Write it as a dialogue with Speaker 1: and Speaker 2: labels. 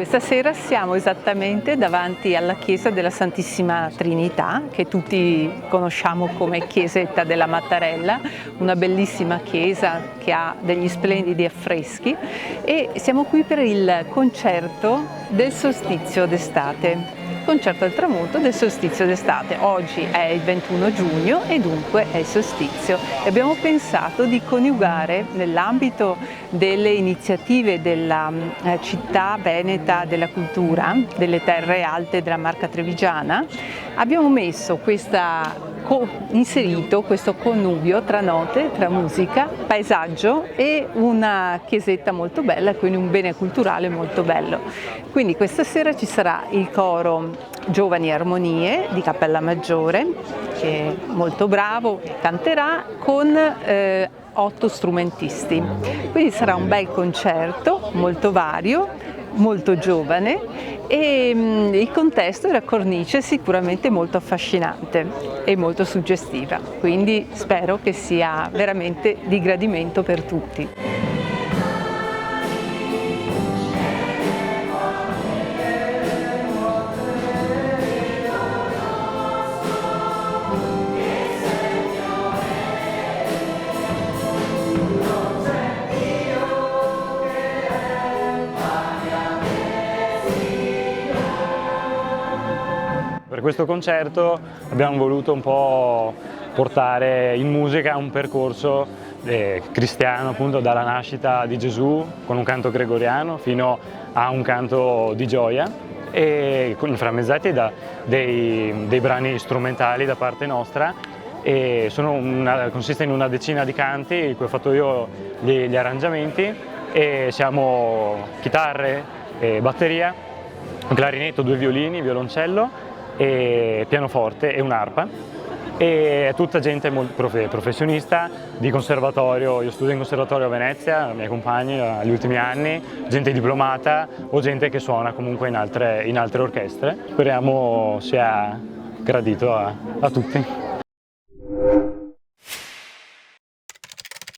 Speaker 1: Questa sera siamo esattamente davanti alla chiesa della Santissima Trinità, che tutti conosciamo come chiesetta della Mattarella, una bellissima chiesa che ha degli splendidi affreschi, e siamo qui per il concerto del solstizio d'estate. Concerto al tramonto del solstizio d'estate. Oggi è il 21 giugno e dunque è il solstizio. E abbiamo pensato di coniugare nell'ambito delle iniziative della città veneta della cultura, delle terre alte della Marca Trevigiana, abbiamo inserito questo connubio tra note, tra musica, paesaggio e una chiesetta molto bella, quindi un bene culturale molto bello. Quindi questa sera ci sarà il coro Giovani Armonie di Cappella Maggiore, che è molto bravo, canterà con 8 strumentisti. Quindi sarà un bel concerto, molto vario, molto giovane, e il contesto e la cornice è sicuramente molto affascinante e molto suggestiva, quindi spero che sia veramente di gradimento per tutti.
Speaker 2: Per questo concerto abbiamo voluto un po' portare in musica un percorso cristiano, appunto dalla nascita di Gesù con un canto gregoriano fino a un canto di gioia, e inframmezzati da dei brani strumentali da parte nostra, e consiste in una decina di canti in cui ho fatto io gli arrangiamenti, e siamo chitarre, batteria, clarinetto, 2 violini, violoncello e pianoforte e un'arpa, e è tutta gente professionista di conservatorio. Io studio in conservatorio a Venezia, i miei compagni agli ultimi anni, gente diplomata o gente che suona comunque in altre orchestre. Speriamo sia gradito a tutti.